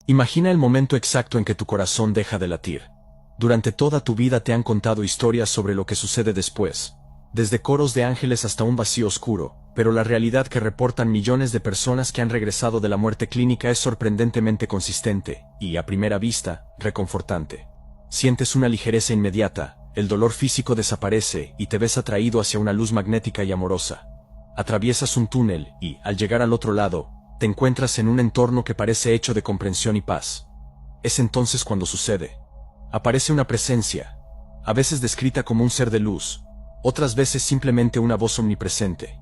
Imagina el momento exacto en que tu corazón deja de latir. Durante toda tu vida te han contado historias sobre lo que sucede después, desde coros de ángeles hasta un vacío oscuro, pero la realidad que reportan millones de personas que han regresado de la muerte clínica es sorprendentemente consistente y, a primera vista, reconfortante. Sientes una ligereza inmediata, el dolor físico desaparece y te ves atraído hacia una luz magnética y amorosa. Atraviesas un túnel y, al llegar al otro lado, te encuentras en un entorno que parece hecho de comprensión y paz. Es entonces cuando sucede. Aparece una presencia, a veces descrita como un ser de luz, otras veces simplemente una voz omnipresente.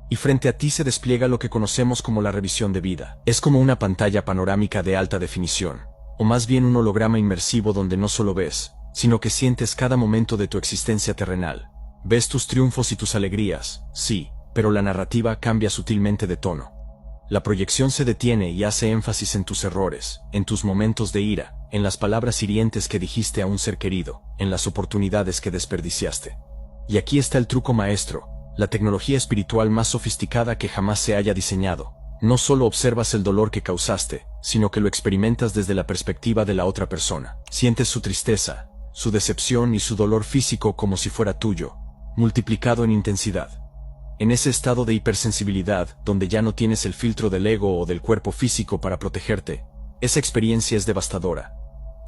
Y frente a ti se despliega lo que conocemos como la revisión de vida. Es como una pantalla panorámica de alta definición, o más bien un holograma inmersivo donde no solo ves, sino que sientes cada momento de tu existencia terrenal. Ves tus triunfos y tus alegrías, sí, pero la narrativa cambia sutilmente de tono. La proyección se detiene y hace énfasis en tus errores, en tus momentos de ira, en las palabras hirientes que dijiste a un ser querido, en las oportunidades que desperdiciaste. Y aquí está el truco maestro, la tecnología espiritual más sofisticada que jamás se haya diseñado. No solo observas el dolor que causaste, sino que lo experimentas desde la perspectiva de la otra persona. Sientes su tristeza, su decepción y su dolor físico como si fuera tuyo, multiplicado en intensidad. En ese estado de hipersensibilidad, donde ya no tienes el filtro del ego o del cuerpo físico para protegerte, esa experiencia es devastadora.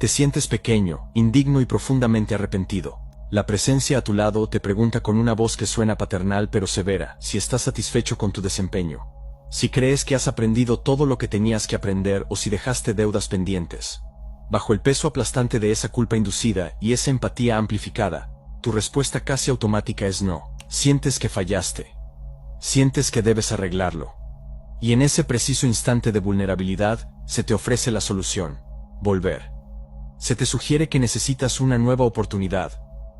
Te sientes pequeño, indigno y profundamente arrepentido. La presencia a tu lado te pregunta con una voz que suena paternal pero severa, si estás satisfecho con tu desempeño, si crees que has aprendido todo lo que tenías que aprender o si dejaste deudas pendientes. Bajo el peso aplastante de esa culpa inducida y esa empatía amplificada, tu respuesta casi automática es no. Sientes que fallaste. Sientes que debes arreglarlo. Y en ese preciso instante de vulnerabilidad, se te ofrece la solución: volver. Se te sugiere que necesitas una nueva oportunidad,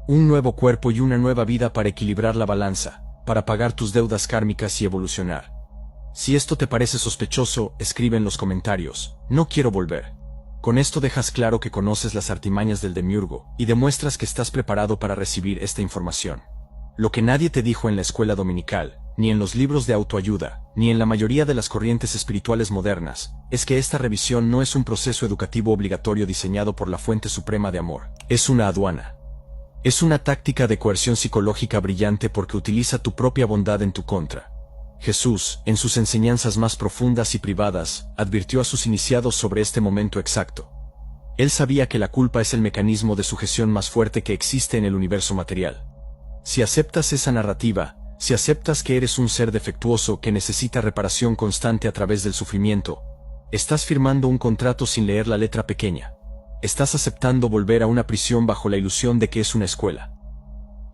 un nuevo cuerpo y una nueva vida para equilibrar la balanza, para pagar tus deudas kármicas y evolucionar. Si esto te parece sospechoso, escribe en los comentarios: no quiero volver. Con esto dejas claro que conoces las artimañas del demiurgo y demuestras que estás preparado para recibir esta información. Lo que nadie te dijo en la escuela dominical, ni en los libros de autoayuda, ni en la mayoría de las corrientes espirituales modernas, es que esta revisión no es un proceso educativo obligatorio diseñado por la fuente suprema de amor. Es una aduana. Es una táctica de coerción psicológica brillante porque utiliza tu propia bondad en tu contra. Jesús, en sus enseñanzas más profundas y privadas, advirtió a sus iniciados sobre este momento exacto. Él sabía que la culpa es el mecanismo de sujeción más fuerte que existe en el universo material. Si aceptas esa narrativa, si aceptas que eres un ser defectuoso que necesita reparación constante a través del sufrimiento, estás firmando un contrato sin leer la letra pequeña. Estás aceptando volver a una prisión bajo la ilusión de que es una escuela.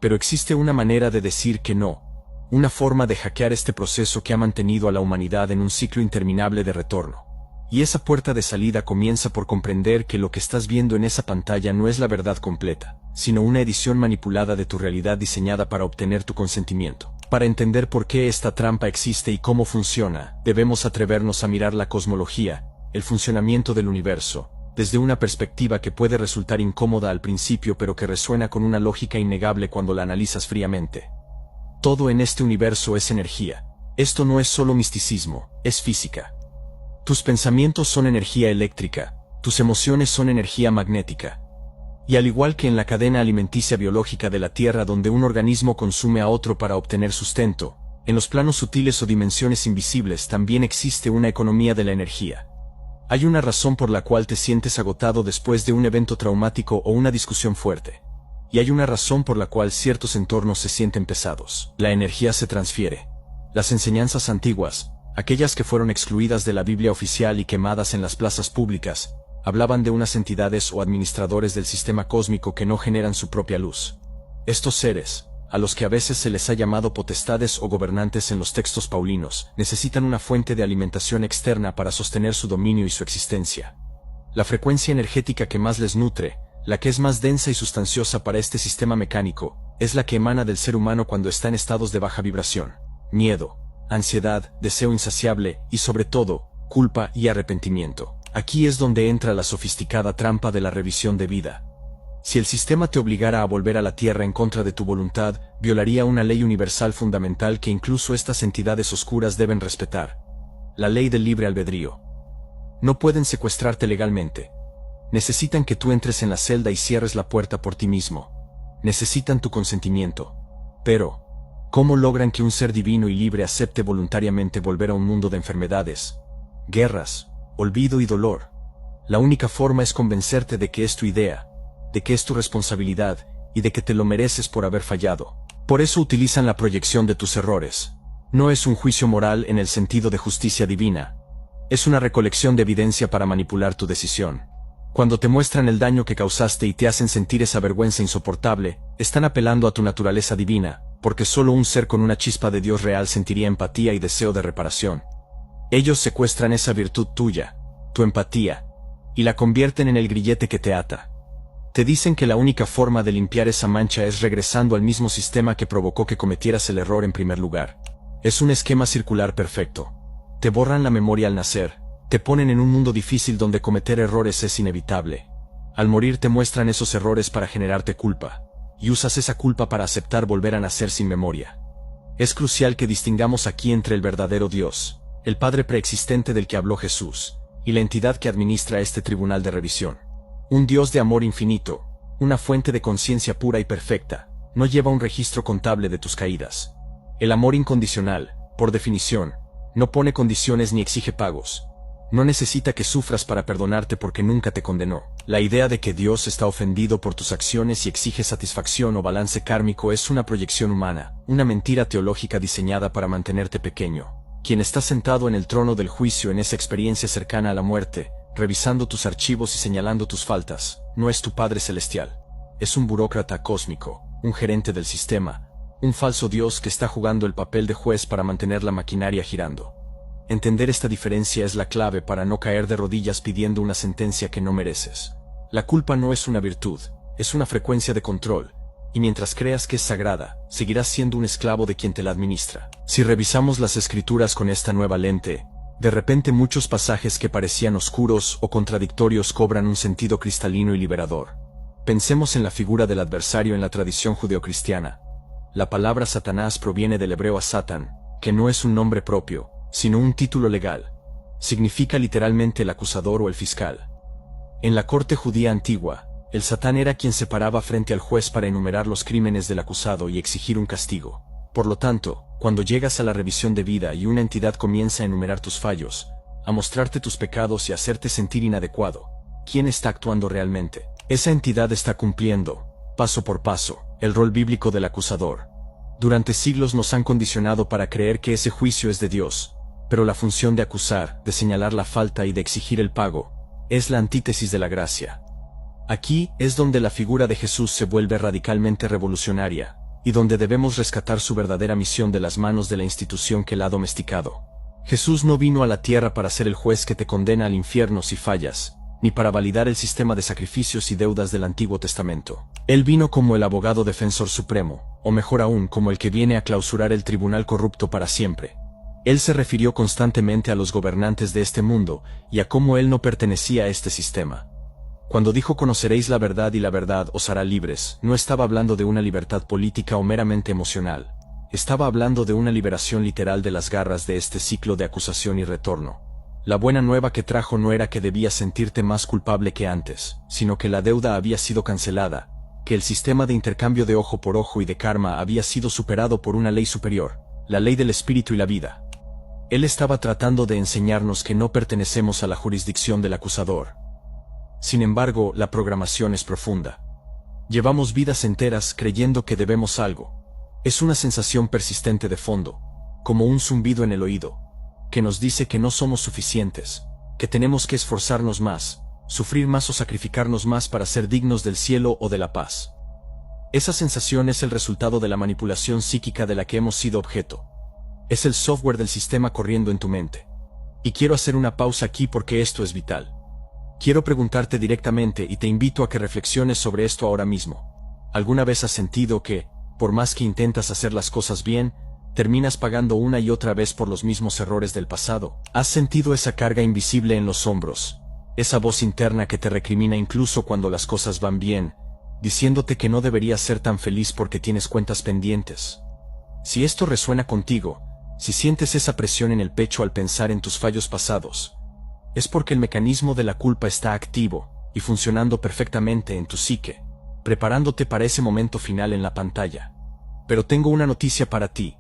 Pero existe una manera de decir que no, una forma de hackear este proceso que ha mantenido a la humanidad en un ciclo interminable de retorno. Y esa puerta de salida comienza por comprender que lo que estás viendo en esa pantalla no es la verdad completa, sino una edición manipulada de tu realidad diseñada para obtener tu consentimiento. Para entender por qué esta trampa existe y cómo funciona, debemos atrevernos a mirar la cosmología, el funcionamiento del universo, desde una perspectiva que puede resultar incómoda al principio pero que resuena con una lógica innegable cuando la analizas fríamente. Todo en este universo es energía. Esto no es solo misticismo, es física. Tus pensamientos son energía eléctrica, tus emociones son energía magnética. Y al igual que en la cadena alimenticia biológica de la Tierra donde un organismo consume a otro para obtener sustento, en los planos sutiles o dimensiones invisibles también existe una economía de la energía. Hay una razón por la cual te sientes agotado después de un evento traumático o una discusión fuerte. Y hay una razón por la cual ciertos entornos se sienten pesados. La energía se transfiere. Las enseñanzas antiguas, aquellas que fueron excluidas de la Biblia oficial y quemadas en las plazas públicas, hablaban de unas entidades o administradores del sistema cósmico que no generan su propia luz. Estos seres, a los que a veces se les ha llamado potestades o gobernantes en los textos paulinos, necesitan una fuente de alimentación externa para sostener su dominio y su existencia. La frecuencia energética que más les nutre, la que es más densa y sustanciosa para este sistema mecánico, es la que emana del ser humano cuando está en estados de baja vibración: miedo, ansiedad, deseo insaciable y sobre todo, culpa y arrepentimiento. Aquí es donde entra la sofisticada trampa de la revisión de vida. Si el sistema te obligara a volver a la Tierra en contra de tu voluntad, violaría una ley universal fundamental que incluso estas entidades oscuras deben respetar: la ley del libre albedrío. No pueden secuestrarte legalmente. Necesitan que tú entres en la celda y cierres la puerta por ti mismo. Necesitan tu consentimiento. Pero, ¿cómo logran que un ser divino y libre acepte voluntariamente volver a un mundo de enfermedades, guerras, olvido y dolor? La única forma es convencerte de que es tu idea, de que es tu responsabilidad y de que te lo mereces por haber fallado. Por eso utilizan la proyección de tus errores. No es un juicio moral en el sentido de justicia divina. Es una recolección de evidencia para manipular tu decisión. Cuando te muestran el daño que causaste y te hacen sentir esa vergüenza insoportable, están apelando a tu naturaleza divina, porque solo un ser con una chispa de Dios real sentiría empatía y deseo de reparación. Ellos secuestran esa virtud tuya, tu empatía, y la convierten en el grillete que te ata. Te dicen que la única forma de limpiar esa mancha es regresando al mismo sistema que provocó que cometieras el error en primer lugar. Es un esquema circular perfecto. Te borran la memoria al nacer, te ponen en un mundo difícil donde cometer errores es inevitable. Al morir te muestran esos errores para generarte culpa, y usas esa culpa para aceptar volver a nacer sin memoria. Es crucial que distingamos aquí entre el verdadero Dios, el Padre preexistente del que habló Jesús, y la entidad que administra este tribunal de revisión. Un Dios de amor infinito, una fuente de conciencia pura y perfecta, no lleva un registro contable de tus caídas. El amor incondicional, por definición, no pone condiciones ni exige pagos. No necesita que sufras para perdonarte porque nunca te condenó. La idea de que Dios está ofendido por tus acciones y exige satisfacción o balance kármico es una proyección humana, una mentira teológica diseñada para mantenerte pequeño. Quien está sentado en el trono del juicio en esa experiencia cercana a la muerte, revisando tus archivos y señalando tus faltas, no es tu Padre Celestial. Es un burócrata cósmico, un gerente del sistema, un falso Dios que está jugando el papel de juez para mantener la maquinaria girando. Entender esta diferencia es la clave para no caer de rodillas pidiendo una sentencia que no mereces. La culpa no es una virtud, es una frecuencia de control, y mientras creas que es sagrada, seguirás siendo un esclavo de quien te la administra. Si revisamos las escrituras con esta nueva lente, de repente muchos pasajes que parecían oscuros o contradictorios cobran un sentido cristalino y liberador. Pensemos en la figura del adversario en la tradición judeocristiana. La palabra Satanás proviene del hebreo Satan, que no es un nombre propio, sino un título legal. Significa literalmente el acusador o el fiscal. En la corte judía antigua, el Satán era quien se paraba frente al juez para enumerar los crímenes del acusado y exigir un castigo. Por lo tanto, cuando llegas a la revisión debida y una entidad comienza a enumerar tus fallos, a mostrarte tus pecados y a hacerte sentir inadecuado, ¿quién está actuando realmente? Esa entidad está cumpliendo, paso por paso, el rol bíblico del acusador. Durante siglos nos han condicionado para creer que ese juicio es de Dios, pero la función de acusar, de señalar la falta y de exigir el pago, es la antítesis de la gracia. Aquí es donde la figura de Jesús se vuelve radicalmente revolucionaria, y donde debemos rescatar su verdadera misión de las manos de la institución que la ha domesticado. Jesús no vino a la tierra para ser el juez que te condena al infierno si fallas, ni para validar el sistema de sacrificios y deudas del Antiguo Testamento. Él vino como el abogado defensor supremo, o mejor aún como el que viene a clausurar el tribunal corrupto para siempre. Él se refirió constantemente a los gobernantes de este mundo, y a cómo él no pertenecía a este sistema. Cuando dijo conoceréis la verdad y la verdad os hará libres, no estaba hablando de una libertad política o meramente emocional. Estaba hablando de una liberación literal de las garras de este ciclo de acusación y retorno. La buena nueva que trajo no era que debías sentirte más culpable que antes, sino que la deuda había sido cancelada, que el sistema de intercambio de ojo por ojo y de karma había sido superado por una ley superior, la ley del espíritu y la vida. Él estaba tratando de enseñarnos que no pertenecemos a la jurisdicción del acusador. Sin embargo, la programación es profunda. Llevamos vidas enteras creyendo que debemos algo. Es una sensación persistente de fondo, como un zumbido en el oído, que nos dice que no somos suficientes, que tenemos que esforzarnos más, sufrir más o sacrificarnos más para ser dignos del cielo o de la paz. Esa sensación es el resultado de la manipulación psíquica de la que hemos sido objeto. Es el software del sistema corriendo en tu mente. Y quiero hacer una pausa aquí porque esto es vital. Quiero preguntarte directamente y te invito a que reflexiones sobre esto ahora mismo. ¿Alguna vez has sentido que, por más que intentas hacer las cosas bien, terminas pagando una y otra vez por los mismos errores del pasado? ¿Has sentido esa carga invisible en los hombros? Esa voz interna que te recrimina incluso cuando las cosas van bien, diciéndote que no deberías ser tan feliz porque tienes cuentas pendientes. Si esto resuena contigo, si sientes esa presión en el pecho al pensar en tus fallos pasados, es porque el mecanismo de la culpa está activo y funcionando perfectamente en tu psique, preparándote para ese momento final en la pantalla. Pero tengo una noticia para ti.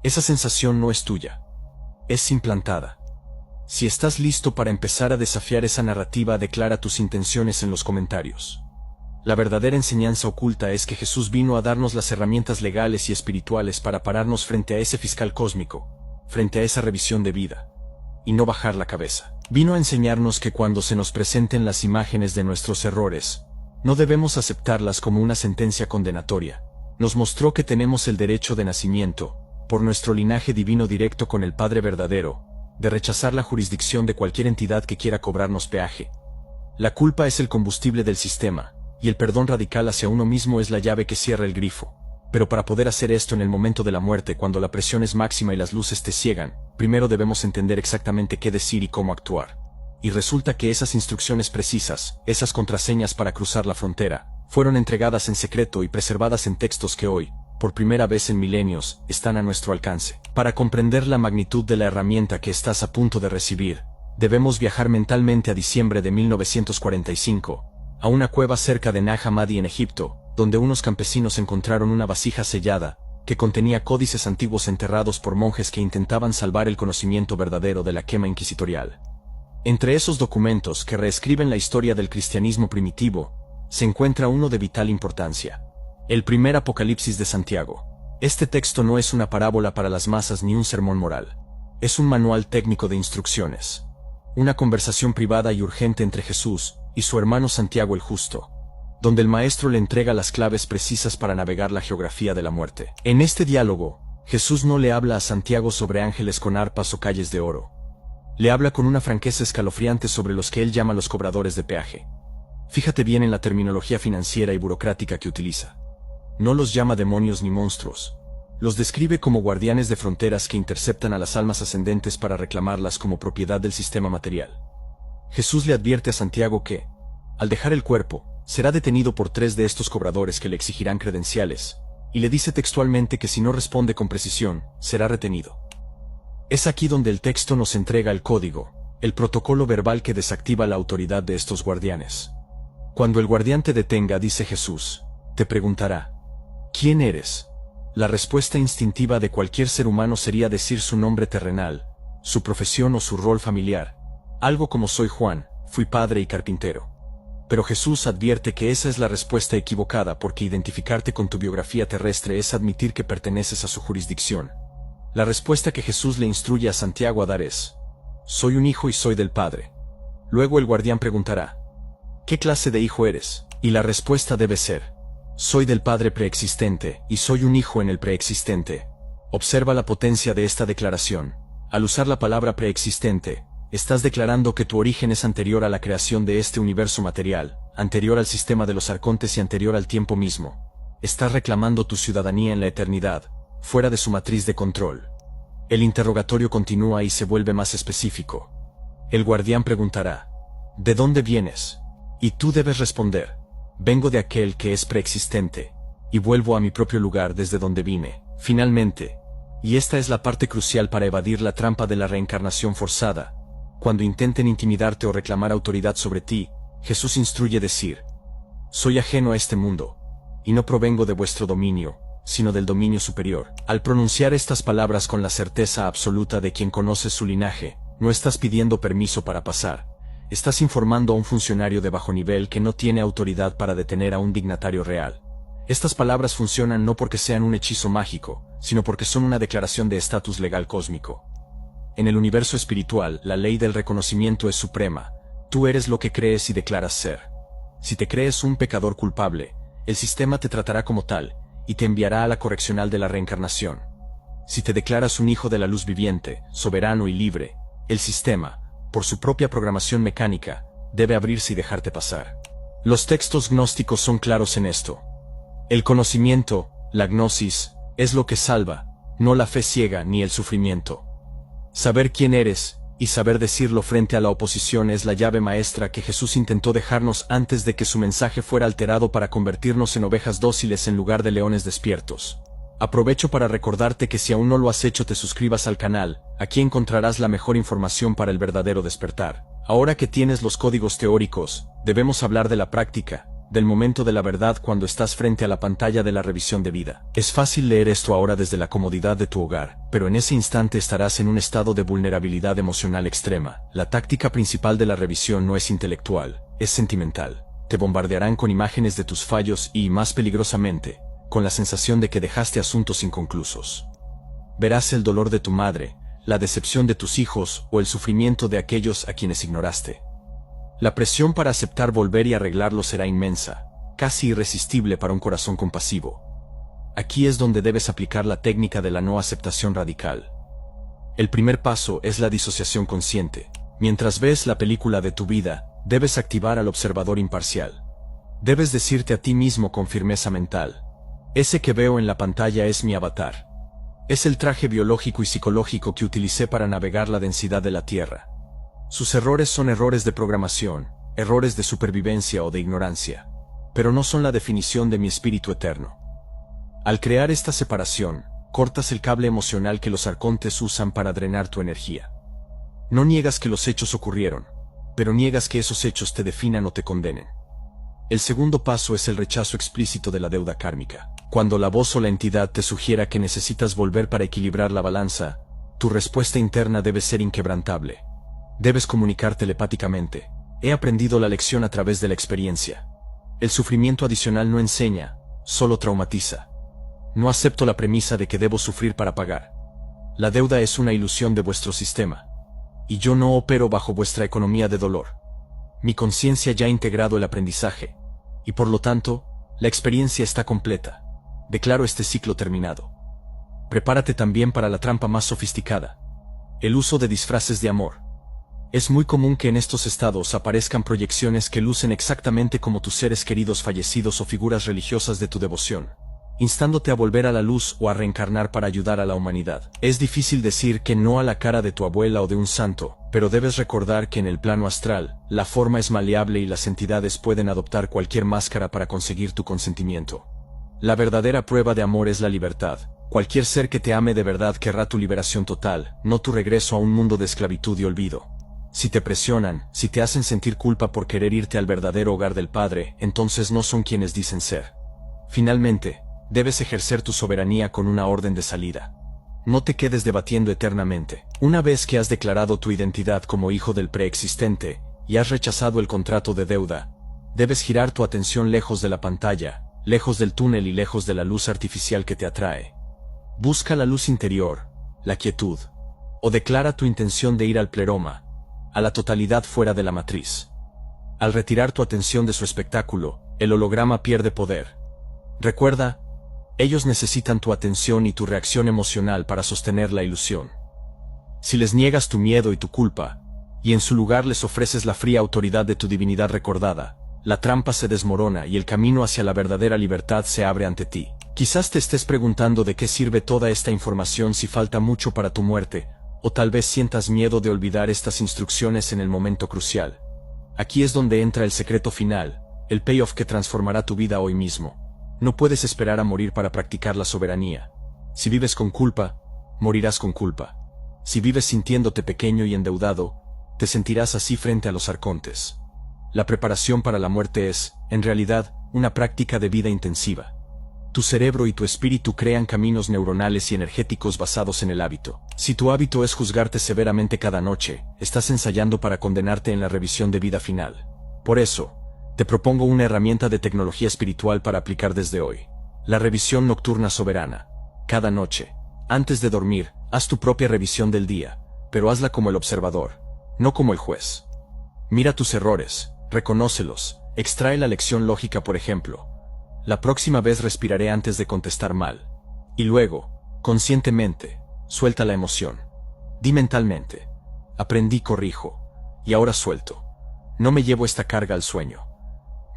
Esa sensación no es tuya. Es implantada. Si estás listo para empezar a desafiar esa narrativa, declara tus intenciones en los comentarios. La verdadera enseñanza oculta es que Jesús vino a darnos las herramientas legales y espirituales para pararnos frente a ese fiscal cósmico, frente a esa revisión de vida, y no bajar la cabeza. Vino a enseñarnos que cuando se nos presenten las imágenes de nuestros errores, no debemos aceptarlas como una sentencia condenatoria. Nos mostró que tenemos el derecho de nacimiento, por nuestro linaje divino directo con el Padre verdadero, de rechazar la jurisdicción de cualquier entidad que quiera cobrarnos peaje. La culpa es el combustible del sistema, y el perdón radical hacia uno mismo es la llave que cierra el grifo. Pero para poder hacer esto en el momento de la muerte, cuando la presión es máxima y las luces te ciegan, primero debemos entender exactamente qué decir y cómo actuar. Y resulta que esas instrucciones precisas, esas contraseñas para cruzar la frontera, fueron entregadas en secreto y preservadas en textos que hoy, por primera vez en milenios, están a nuestro alcance. Para comprender la magnitud de la herramienta que estás a punto de recibir, debemos viajar mentalmente a diciembre de 1945, a una cueva cerca de Nag Hammadi en Egipto, donde unos campesinos encontraron una vasija sellada, que contenía códices antiguos enterrados por monjes que intentaban salvar el conocimiento verdadero de la quema inquisitorial. Entre esos documentos que reescriben la historia del cristianismo primitivo, se encuentra uno de vital importancia: el primer Apocalipsis de Santiago. Este texto no es una parábola para las masas ni un sermón moral. Es un manual técnico de instrucciones. Una conversación privada y urgente entre Jesús y su hermano Santiago el Justo, donde el maestro le entrega las claves precisas para navegar la geografía de la muerte. En este diálogo, Jesús no le habla a Santiago sobre ángeles con arpas o calles de oro. Le habla con una franqueza escalofriante sobre los que él llama los cobradores de peaje. Fíjate bien en la terminología financiera y burocrática que utiliza. No los llama demonios ni monstruos. Los describe como guardianes de fronteras que interceptan a las almas ascendentes para reclamarlas como propiedad del sistema material. Jesús le advierte a Santiago que, al dejar el cuerpo, será detenido por 3 de estos cobradores que le exigirán credenciales, y le dice textualmente que si no responde con precisión, será retenido. Es aquí donde el texto nos entrega el código, el protocolo verbal que desactiva la autoridad de estos guardianes. Cuando el guardián te detenga, dice Jesús, te preguntará: ¿quién eres? La respuesta instintiva de cualquier ser humano sería decir su nombre terrenal, su profesión o su rol familiar, algo como soy Juan, fui padre y carpintero. Pero Jesús advierte que esa es la respuesta equivocada, porque identificarte con tu biografía terrestre es admitir que perteneces a su jurisdicción. La respuesta que Jesús le instruye a Santiago a dar es: soy un hijo y soy del Padre. Luego el guardián preguntará: ¿qué clase de hijo eres? Y la respuesta debe ser: soy del Padre preexistente y soy un hijo en el preexistente. Observa la potencia de esta declaración. Al usar la palabra preexistente, estás declarando que tu origen es anterior a la creación de este universo material, anterior al sistema de los arcontes y anterior al tiempo mismo. Estás reclamando tu ciudadanía en la eternidad, fuera de su matriz de control. El interrogatorio continúa y se vuelve más específico. El guardián preguntará: ¿de dónde vienes? Y tú debes responder: vengo de aquel que es preexistente, y vuelvo a mi propio lugar desde donde vine. Finalmente, y esta es la parte crucial para evadir la trampa de la reencarnación forzada, cuando intenten intimidarte o reclamar autoridad sobre ti, Jesús instruye decir: soy ajeno a este mundo, y no provengo de vuestro dominio, sino del dominio superior. Al pronunciar estas palabras con la certeza absoluta de quien conoce su linaje, no estás pidiendo permiso para pasar. Estás informando a un funcionario de bajo nivel que no tiene autoridad para detener a un dignatario real. Estas palabras funcionan no porque sean un hechizo mágico, sino porque son una declaración de estatus legal cósmico. En el universo espiritual, la ley del reconocimiento es suprema. Tú eres lo que crees y declaras ser. Si te crees un pecador culpable, el sistema te tratará como tal, y te enviará a la correccional de la reencarnación. Si te declaras un hijo de la luz viviente, soberano y libre, el sistema, por su propia programación mecánica, debe abrirse y dejarte pasar. Los textos gnósticos son claros en esto. El conocimiento, la gnosis, es lo que salva, no la fe ciega ni el sufrimiento. Saber quién eres, y saber decirlo frente a la oposición es la llave maestra que Jesús intentó dejarnos antes de que su mensaje fuera alterado para convertirnos en ovejas dóciles en lugar de leones despiertos. Aprovecho para recordarte que si aún no lo has hecho, te suscribas al canal. Aquí encontrarás la mejor información para el verdadero despertar. Ahora que tienes los códigos teóricos, debemos hablar de la práctica, del momento de la verdad cuando estás frente a la pantalla de la revisión de vida. Es fácil leer esto ahora desde la comodidad de tu hogar, pero en ese instante estarás en un estado de vulnerabilidad emocional extrema. La táctica principal de la revisión no es intelectual, es sentimental. Te bombardearán con imágenes de tus fallos y, más peligrosamente, con la sensación de que dejaste asuntos inconclusos. Verás el dolor de tu madre, la decepción de tus hijos o el sufrimiento de aquellos a quienes ignoraste. La presión para aceptar volver y arreglarlo será inmensa, casi irresistible para un corazón compasivo. Aquí es donde debes aplicar la técnica de la no aceptación radical. El primer paso es la disociación consciente. Mientras ves la película de tu vida, debes activar al observador imparcial. Debes decirte a ti mismo con firmeza mental: ese que veo en la pantalla es mi avatar. Es el traje biológico y psicológico que utilicé para navegar la densidad de la Tierra. Sus errores son errores de programación, errores de supervivencia o de ignorancia, pero no son la definición de mi espíritu eterno. Al crear esta separación, cortas el cable emocional que los arcontes usan para drenar tu energía. No niegas que los hechos ocurrieron, pero niegas que esos hechos te definan o te condenen. El segundo paso es el rechazo explícito de la deuda kármica. Cuando la voz o la entidad te sugiera que necesitas volver para equilibrar la balanza, tu respuesta interna debe ser inquebrantable. Debes comunicar telepáticamente: he aprendido la lección a través de la experiencia. El sufrimiento adicional no enseña, solo traumatiza. No acepto la premisa de que debo sufrir para pagar. La deuda es una ilusión de vuestro sistema. Y yo no opero bajo vuestra economía de dolor. Mi conciencia ya ha integrado el aprendizaje, y por lo tanto, la experiencia está completa. Declaro este ciclo terminado. Prepárate también para la trampa más sofisticada: el uso de disfraces de amor. Es muy común que en estos estados aparezcan proyecciones que lucen exactamente como tus seres queridos fallecidos o figuras religiosas de tu devoción, instándote a volver a la luz o a reencarnar para ayudar a la humanidad. Es difícil decir que no a la cara de tu abuela o de un santo, pero debes recordar que en el plano astral, la forma es maleable y las entidades pueden adoptar cualquier máscara para conseguir tu consentimiento. La verdadera prueba de amor es la libertad. Cualquier ser que te ame de verdad querrá tu liberación total, no tu regreso a un mundo de esclavitud y olvido. Si te presionan, si te hacen sentir culpa por querer irte al verdadero hogar del Padre, entonces no son quienes dicen ser. Finalmente, debes ejercer tu soberanía con una orden de salida. No te quedes debatiendo eternamente. Una vez que has declarado tu identidad como hijo del preexistente, y has rechazado el contrato de deuda, debes girar tu atención lejos de la pantalla, lejos del túnel y lejos de la luz artificial que te atrae. Busca la luz interior, la quietud, o declara tu intención de ir al pleroma, a la totalidad fuera de la matriz. Al retirar tu atención de su espectáculo, el holograma pierde poder. Recuerda, ellos necesitan tu atención y tu reacción emocional para sostener la ilusión. Si les niegas tu miedo y tu culpa, y en su lugar les ofreces la fría autoridad de tu divinidad recordada, la trampa se desmorona y el camino hacia la verdadera libertad se abre ante ti. Quizás te estés preguntando de qué sirve toda esta información si falta mucho para tu muerte, o tal vez sientas miedo de olvidar estas instrucciones en el momento crucial. Aquí es donde entra el secreto final, el payoff que transformará tu vida hoy mismo. No puedes esperar a morir para practicar la soberanía. Si vives con culpa, morirás con culpa. Si vives sintiéndote pequeño y endeudado, te sentirás así frente a los arcontes. La preparación para la muerte es, en realidad, una práctica de vida intensiva. Tu cerebro y tu espíritu crean caminos neuronales y energéticos basados en el hábito. Si tu hábito es juzgarte severamente cada noche, estás ensayando para condenarte en la revisión de vida final. Por eso, te propongo una herramienta de tecnología espiritual para aplicar desde hoy: la revisión nocturna soberana. Cada noche, antes de dormir, haz tu propia revisión del día, pero hazla como el observador, no como el juez. Mira tus errores, reconócelos, extrae la lección lógica, por ejemplo: la próxima vez respiraré antes de contestar mal. Y luego, conscientemente, suelta la emoción. Di mentalmente: aprendí, corrijo, y ahora suelto. No me llevo esta carga al sueño.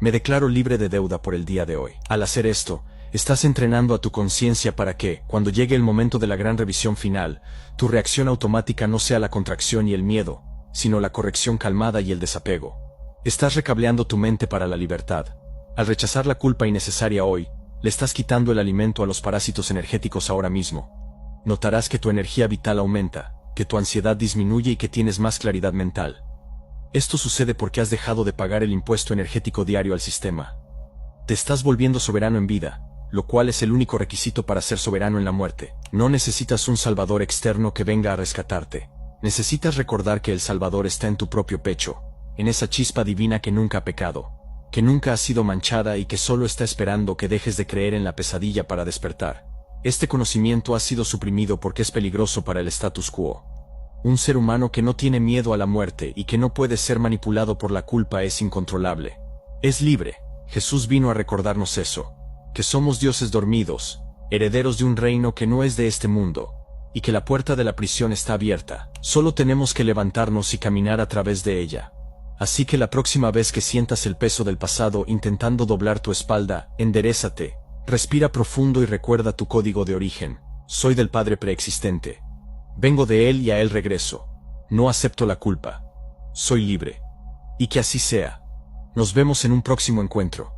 Me declaro libre de deuda por el día de hoy. Al hacer esto, estás entrenando a tu conciencia para que, cuando llegue el momento de la gran revisión final, tu reacción automática no sea la contracción y el miedo, sino la corrección calmada y el desapego. Estás recableando tu mente para la libertad. Al rechazar la culpa innecesaria hoy, le estás quitando el alimento a los parásitos energéticos ahora mismo. Notarás que tu energía vital aumenta, que tu ansiedad disminuye y que tienes más claridad mental. Esto sucede porque has dejado de pagar el impuesto energético diario al sistema. Te estás volviendo soberano en vida, lo cual es el único requisito para ser soberano en la muerte. No necesitas un salvador externo que venga a rescatarte. Necesitas recordar que el Salvador está en tu propio pecho, en esa chispa divina que nunca ha pecado, que nunca ha sido manchada y que solo está esperando que dejes de creer en la pesadilla para despertar. Este conocimiento ha sido suprimido porque es peligroso para el status quo. Un ser humano que no tiene miedo a la muerte y que no puede ser manipulado por la culpa es incontrolable. Es libre. Jesús vino a recordarnos eso, que somos dioses dormidos, herederos de un reino que no es de este mundo, y que la puerta de la prisión está abierta. Solo tenemos que levantarnos y caminar a través de ella. Así que la próxima vez que sientas el peso del pasado intentando doblar tu espalda, enderézate, respira profundo y recuerda tu código de origen. Soy del Padre preexistente. Vengo de Él y a Él regreso. No acepto la culpa. Soy libre. Y que así sea. Nos vemos en un próximo encuentro.